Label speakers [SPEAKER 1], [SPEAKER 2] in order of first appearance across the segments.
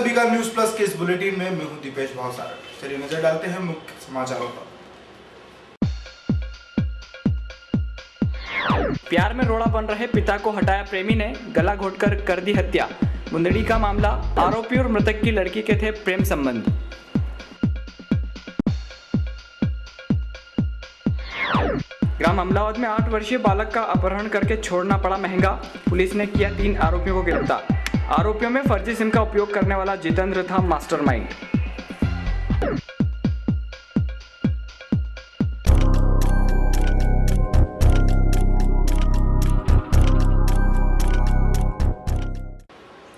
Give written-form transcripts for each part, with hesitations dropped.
[SPEAKER 1] सभी का news plus के इस बुलेटिन में मैं हूं दीपेश भावसार। चलिए नजर डालते हैं मुख्य समाचारों पर।
[SPEAKER 2] प्यार में रोड़ा बन रहे पिता को हटाया प्रेमी ने, गला घोटकर कर दी हत्या। मुंदड़ी का मामला, आरोपी और मृतक की लड़की के थे प्रेम संबंध। ग्राम अमलावद में 8 वर्षीय बालक का अपहरण करके छोड़ना पड़ा महंगा। पुलिस ने किया 3 आरोपियों को गिरफ्तार। आरोपियों में फर्जी सिम का उपयोग करने वाला जितेंद्र था मास्टरमाइंड।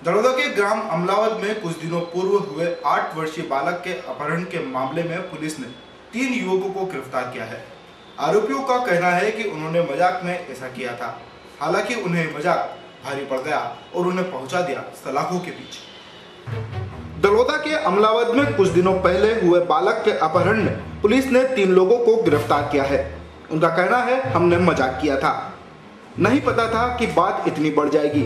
[SPEAKER 1] दरोदा के ग्राम अमलावद में कुछ दिनों पूर्व हुए 8 वर्षीय बालक के अपहरण के मामले में पुलिस ने 3 युवकों को गिरफ्तार किया है। आरोपियों का कहना है कि उन्होंने मजाक में ऐसा किया था। हालांकि उन्हें मजाक भारी पड़ गया और उन्हें पहुंचा दिया सलाखों के पीछे। दरोदा के अमलावद में कुछ दिनों पहले हुए बालक के अपहरण में पुलिस ने 3 लोगों को गिरफ्तार किया है। उनका कहना है, हमने मजाक किया था, नहीं पता था कि बात इतनी बढ़ जाएगी।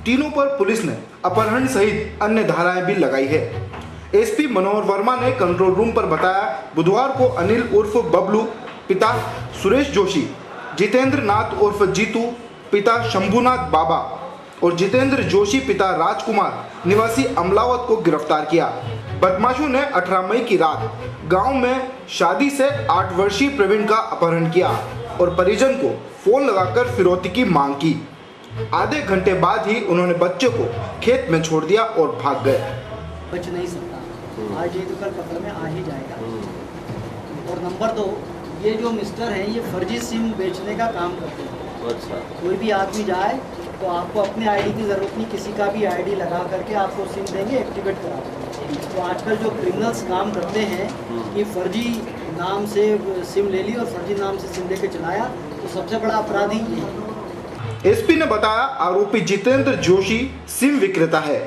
[SPEAKER 1] तीनों पर पुलिस ने अपहरण सहित अन्य धाराएं भी लगाई है। एसपी मनोहर वर्मा ने कंट्रोल रूम पर बताया, बुधवार को अनिल उर्फ बबलू पिता सुरेश जोशी, जितेंद्र नाथ उर्फ जीतू पिता शंभुनाथ बाबा और जितेंद्र जोशी पिता राजकुमार निवासी अमलावद को गिरफ्तार किया। बदमाशों ने 18 मई की रात गांव में शादी से 8 वर्षीय प्रवीण का अपहरण किया और परिजन को फोन लगाकर फिरौती की मांग की। आधे घंटे बाद ही उन्होंने बच्चे को खेत में छोड़ दिया और भाग गए।
[SPEAKER 3] बच नहीं सकता, आज ये तो कल पकड़ में आ ही जाएगा। और नंबर 2, ये जो मिस्टर हैं ये फर्जी सिम बेचने का काम करते हैं।
[SPEAKER 4] अच्छा।
[SPEAKER 3] कोई भी आदमी जाए तो आपको अपने आईडी की ज़रूरत नहीं, किसी का भी आईडी लगा करके आपको सिम देंगे, एक्टिवेट करा देंगे। तो आजकल जो क्रिमिनल्स काम करते हैं कि फर्जी नाम से सिम ले ली और फर्जी नाम से सिम लेके चलाया, तो सबसे बड़ा अपराधी ये है।
[SPEAKER 1] एसपी ने बताया, आरोपी जितेंद्र जोशी सिम विक्रेता है।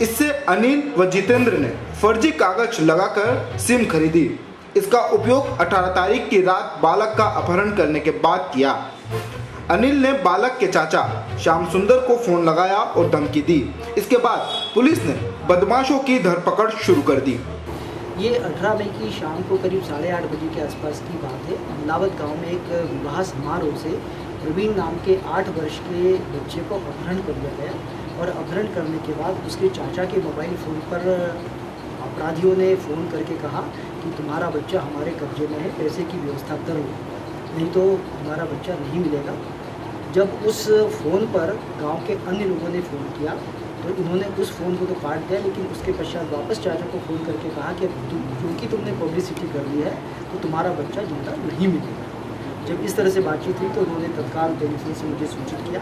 [SPEAKER 1] इससे अनिल व जितेंद्र ने फर्जी कागज लगाकर सिम खरीदी। इसका उपयोग 18 तारीख की रात बालक का अपहरण करने के बाद किया। अनिल ने बालक के चाचा श्याम सुंदर को फोन लगाया और धमकी दी। इसके बाद पुलिस ने बदमाशों की धरपकड़ शुरू कर दी।
[SPEAKER 3] ये 18 मई की शाम को करीब 8:30 बजे के आसपास की बात है। अमलावद गांव में एक विवाह समारोह से प्रवीण नाम के 8 वर्ष के बच्चे को अपहरण कर लिया गया और अपहरण करने के बाद उसके चाचा के मोबाइल फ़ोन पर अपराधियों ने फ़ोन करके कहा कि तुम्हारा बच्चा हमारे कब्जे में है, पैसे की व्यवस्था करो, नहीं तो हमारा बच्चा नहीं मिलेगा। जब उस फ़ोन पर गांव के अन्य लोगों ने फ़ोन किया तो इन्होंने उस फ़ोन को तो काट दिया, लेकिन उसके पश्चात वापस चाचा को फ़ोन करके कहा कि क्योंकि तुमने पब्लिसिटी कर ली है तो तुम्हारा बच्चा जिंदा नहीं मिलेगा। जब इस तरह से बातचीत हुई तो उन्होंने तत्काल टेलीफोन से मुझे सूचित किया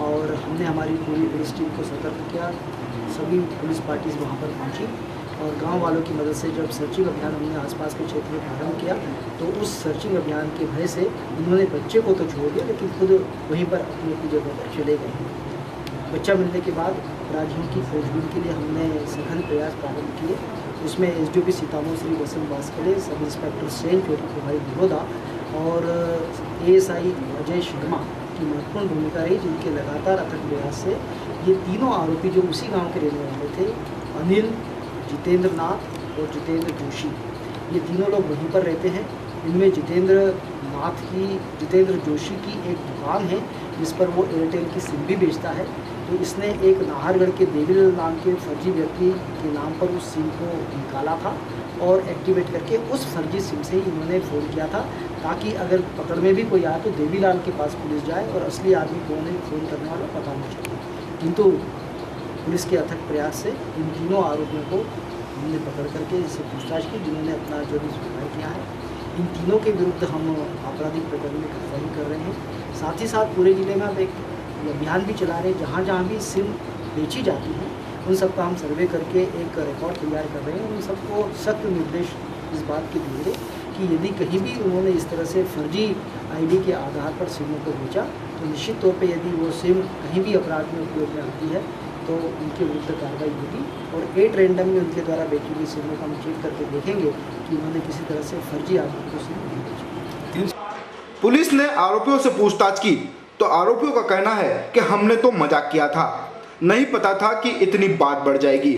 [SPEAKER 3] और हमने हमारी पूरी पुलिस टीम को सतर्क किया। सभी पुलिस पार्टीज वहाँ पर पहुँची और गांव वालों की मदद से जब सर्चिंग अभियान हमने आसपास के क्षेत्र में प्रारंभ किया तो उस सर्चिंग अभियान के भय से उन्होंने बच्चे को तो छोड़ दिया, लेकिन खुद वहीं पर अपनी अपनी जगह पर चले गए। बच्चा मिलने के बाद अपराधियों की खोजबीन के लिए हमने सघन प्रयास प्रारंभ किए। उसमें एसडीओपी सीतामऊ श्री वसंत बास्कले, सब इंस्पेक्टर सेन चोरी कुमारी बड़ौदा और एएसआई अजय शर्मा की महत्वपूर्ण भूमिका रही, जिनके लगातार अथक प्रयास से ये तीनों आरोपी जो उसी गांव के रहने वाले थे, अनिल, जितेंद्र नाथ और जितेंद्र जोशी, ये तीनों लोग वहीं पर रहते हैं। इनमें जितेंद्र जोशी की एक दुकान है जिस पर वो एयरटेल की सिम भी बेचता है। तो इसने एक नाहरगढ़ के देवीलाल नाम के फर्जी व्यक्ति के नाम पर उस सिम को निकाला था और एक्टिवेट करके उस फर्जी सिम से ही इन्होंने फ़ोन किया था, ताकि अगर पकड़ में भी कोई आए तो देवीलाल के पास पुलिस जाए और असली आदमी कौन है, फ़ोन करने वाला पता नहीं चले। किंतु पुलिस के अथक प्रयास से इन तीनों आरोपियों को हमने पकड़ करके इससे पूछताछ की, जिन्होंने अपना जो भी स्वीकार किया है। इन तीनों के विरुद्ध हम आपराधिक प्रकरण में कार्रवाई कर रहे हैं। साथ ही साथ पूरे ज़िले में अब एक अभियान भी चला रहे हैं, जहाँ जहाँ भी सिम बेची जाती हैं उन सबका हम सर्वे करके एक रिकॉर्ड तैयार कर रहे हैं। उन सबको सख्त निर्देश इस बात के दिए कि यदि कहीं भी उन्होंने इस तरह से फर्जी आईडी के आधार पर सिमों को बेचा तो निश्चित तौर पे यदि वो सिम कहीं भी अपराध में उपयोग में आती है तो उनके विरुद्ध कार्रवाई होगी। और 8 रैंडम में उनके द्वारा बेची हुई सिमों को हम चेक करके देखेंगे कि उन्होंने किसी तरह से फर्जी आदमी को सिम नहीं बेची।
[SPEAKER 1] पुलिस ने आरोपियों से पूछताछ की तो आरोपियों का कहना है कि हमने तो मजाक किया था, नहीं पता था कि इतनी बात बढ़ जाएगी।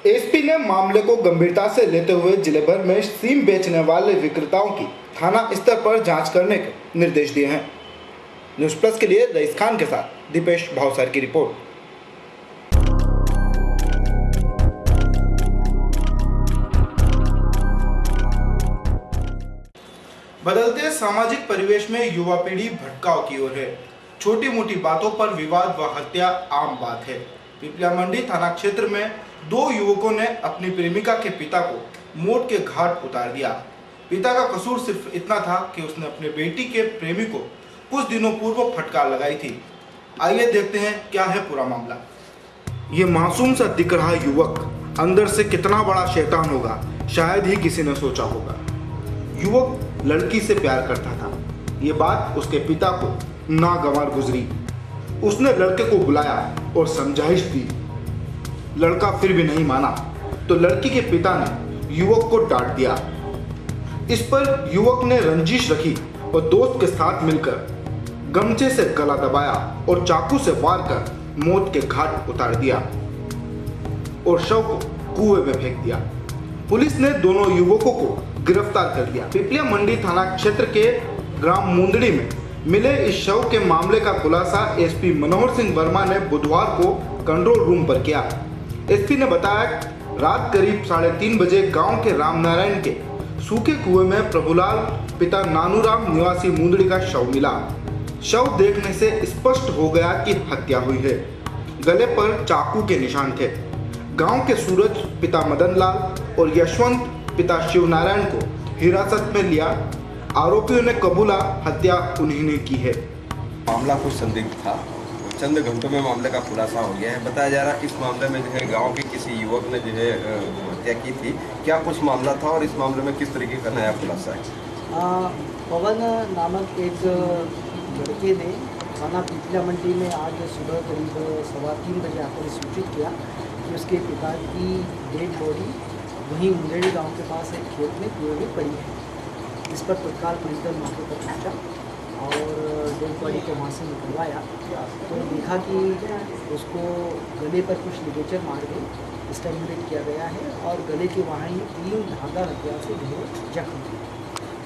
[SPEAKER 1] एसपी ने मामले को गंभीरता से लेते हुए जिले भर में सीम बेचने वाले विक्रेताओं की थाना स्तर पर जांच करने के निर्देश दिए हैं। न्यूज़ प्लस के लिए रईस खान के साथ दीपेश भावसार की रिपोर्ट। बदलते सामाजिक परिवेश में युवा पीढ़ी भटकाव की ओर है। छोटी मोटी बातों पर विवाद व हत्या आम बात है। पिपलिया मंडी थाना क्षेत्र में 2 युवकों ने अपनी प्रेमिका के पिता को मौत के घाट उतार दिया। पिता का कसूर सिर्फ इतना था कि उसने अपने बेटी के प्रेमी को कुछ दिनों पूर्व फटकार लगाई थी। आइए देखते हैं क्या है पूरा मामला। ये मासूम सा दिख रहा युवक अंदर से कितना बड़ा शैतान होगा, शायद ही किसी ने सोचा होगा। युवक लड़की से प्यार करता था। ये बात उसके पिता को नागवार गुजरी। उसने लड़के को बुलाया और समझाइश दी। लड़का फिर भी नहीं माना तो लड़की के पिता ने युवक को डांट दिया। इस पर युवक ने रंजिश रखी और दोस्त के साथ मिलकर गमछे से गला दबाया और चाकू से वार कर मौत के घाट उतार दिया और शव को कुएं में फेंक दिया। पुलिस ने दोनों युवकों को गिरफ्तार कर लिया। पिपलिया मंडी थाना क्षेत्र के ग्राम मुंदड़ी में मिले इस शव के मामले का खुलासा एसपी मनोहर सिंह वर्मा ने बुधवार को कंट्रोल रूम पर किया। एसपी ने बताया रात करीब 3:30 बजे गांव के रामनारायण के सूखे कुएं में प्रभुलाल पिता नानूराम निवासी मुंदड़ी का शव मिला। शव देखने से स्पष्ट हो गया कि हत्या हुई है। गले पर चाकू के निशान थे। गांव के सूरज पिता मदन लाल और यशवंत पिता शिवनारायण को हिरासत में लिया। आरोपियों ने कबूला हत्या उन्हीं ने की है।
[SPEAKER 4] मामला कुछ संदिग्ध था। चंद घंटों में मामले का खुलासा हो गया है। बताया जा रहा है इस मामले में जो है गांव के किसी युवक ने जो है हत्या की थी। क्या कुछ मामला था और इस मामले में किस तरीके का नया खुलासा है?
[SPEAKER 3] पवन नामक एक लड़के ने थाना पिपलिया मंडी में आज सुबह करीब 3:15 बजे आकर सूचित किया कि उसके पिता की डेड बॉडी वहीं मुंदेड़ी गांव के पास एक खेत में कुएं में पड़ी है। इस पर तत्काल पुलिस दल मौके पर पहुंचा और डेड बॉडी को वहाँ से निकलवाया तो देखा कि उसको गले पर कुछ लिगेचर मार के स्ट्रैंगुलेट किया गया है और गले के वहाँ ही 3 धागा हत्या से गहरे जख्म थे।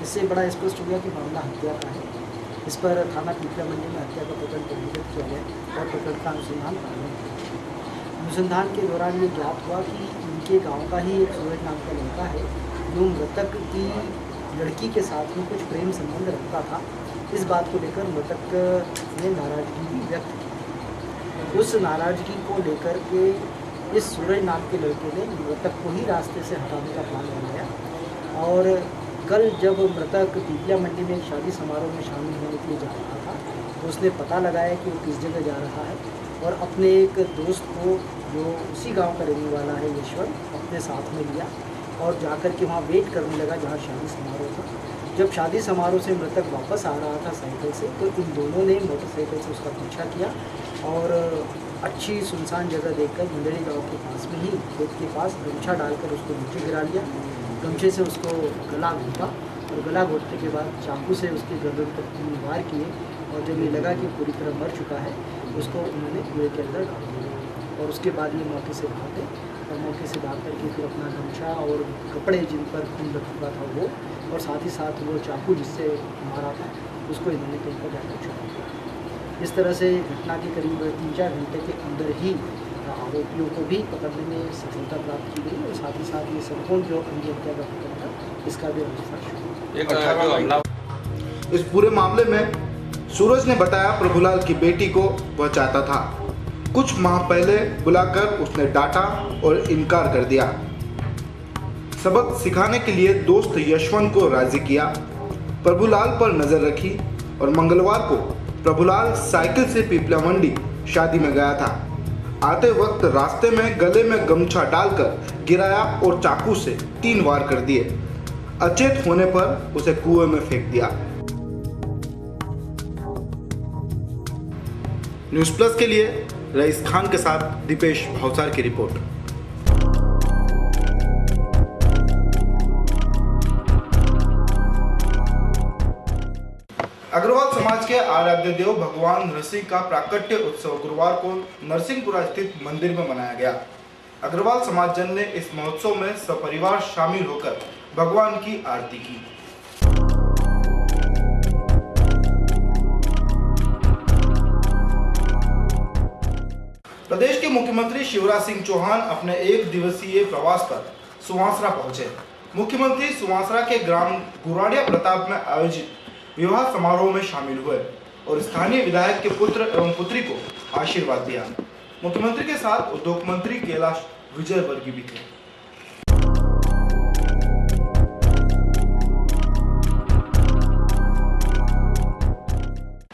[SPEAKER 3] इससे बड़ा स्पष्ट हो गया कि मामला हत्या का है। इस पर थाना पिपलिया मंडी में हत्या का प्रकरण पंजीकृत किया गया और प्रकरण का अनुसंधान प्रारंभ किया। अनुसंधान के दौरान ये ज्ञात हुआ कि उनके गांव का ही एक सूरज नाम का लड़का है जो मृतक की लड़की के साथ में कुछ प्रेम संबंध रखता था। इस बात को लेकर मृतक ने नाराजगी भी व्यक्त की। उस नाराजगी को लेकर के इस सूरज नाम के लड़के ने मृतक को ही रास्ते से हटाने का प्लान बनाया और कल जब मृतक पिपलिया मंडी में एक शादी समारोह में शामिल होने के लिए जा रहा था तो उसने पता लगाया कि वो किस जगह जा रहा है और अपने एक दोस्त को जो उसी गांव का रहने वाला है यशवंत, अपने साथ में लिया और जाकर के वहाँ वेट करने लगा जहाँ शादी समारोह था। जब शादी समारोह से मृतक वापस आ रहा था साइकिल से तो इन दोनों ने मोटरसाइकिल से उसका पीछा किया और अच्छी सुनसान जगह देखकर मुंदेड़ी गाँव के पास में ही खेत के पास गमछा डालकर उसको नीचे गिरा लिया। गमछे से उसको गला घोटा और गला घोटने के बाद चाकू से उसके गर्दन तक 3 वार किए और जब ये लगा कि पूरी तरह मर चुका है उसको उन्होंने कुएं के अंदर डाल दिया और उसके बाद ये मौके से भागे और मौके से भाग करके फिर अपना गमछा और कपड़े जिन पर खून लगा था वो और साथ ही साथ वो चाकू जिससे मारा था उसको इन्होंने कहीं पर जाकर छुपा दिया। इस तरह से घटना के करीब 3-4 घंटे के अंदर ही आरोपियों को भी पकड़ने में सफलता प्राप्त की गई और साथ ही साथ ये संपूर्ण जो अंगी हत्या का प्रकरण था इसका भी अनुसार
[SPEAKER 1] इस पूरे मामले में सूरज ने बताया प्रभुलाल की बेटी को वह चाहता था। कुछ माह पहले बुलाकर उसने डांटा और इनकार कर दिया। सबक सिखाने के लिए दोस्त यशवंत को राजी किया। प्रभुलाल पर नजर रखी और मंगलवार को प्रभुलाल साइकिल से पिपलिया मंडी शादी में गया था। आते वक्त रास्ते में गले में गमछा डालकर गिराया और चाकू से 3 वार कर दिए। अचेत होने पर उसे कुएं में फेंक दिया। न्यूज़ प्लस के लिए रईस खान के साथ दीपेश भावसार की रिपोर्ट। अग्रवाल समाज के आराध्य देव भगवान नरसिंह का प्राकट्य उत्सव गुरुवार को नरसिंहपुरा स्थित मंदिर में मनाया गया। अग्रवाल समाज जन ने इस महोत्सव में सपरिवार शामिल होकर भगवान की आरती की। प्रदेश के मुख्यमंत्री शिवराज सिंह चौहान अपने 1 दिवसीय प्रवास पर सुवांसरा पहुंचे। मुख्यमंत्री सुवांसरा के ग्राम गुराड़िया प्रताप में आयोजित विवाह समारोह में शामिल हुए और स्थानीय विधायक के पुत्र एवं पुत्री को आशीर्वाद दिया। मुख्यमंत्री के साथ उद्योग मंत्री कैलाश विजयवर्गीय भी थे।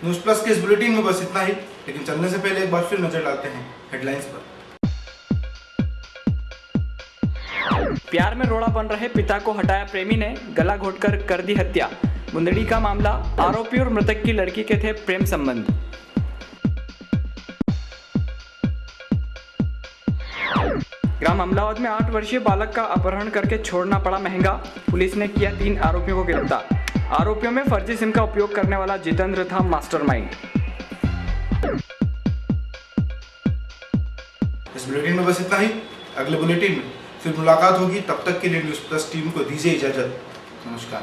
[SPEAKER 1] न्यूज़ प्लस के इस बुलेटिन में बस इतना ही, लेकिन चलने से पहले एक बार फिर नजर डालते हैं हेडलाइंस पर।
[SPEAKER 2] प्यार में रोड़ा बन रहे पिता को हटाया प्रेमी ने, गला घोटकर कर दी हत्या। मुंदड़ी का मामला, आरोपी और मृतक की लड़की के थे प्रेम संबंध। ग्राम अमलावद में 8 वर्षीय बालक का अपहरण करके छोड़ना पड़ा महंगा। पुलिस ने किया 3 आरोपियों को गिरफ्तार। आरोपियों में फर्जी सिम का उपयोग करने वाला जितेंद्र था मास्टरमाइंड।
[SPEAKER 1] इस बुलेटिन में बस इतना ही। अगले बुलेटिन में फिर मुलाकात होगी। तब तक के लिए न्यूज़ प्लस टीम को दीजिए इजाजत। नमस्कार।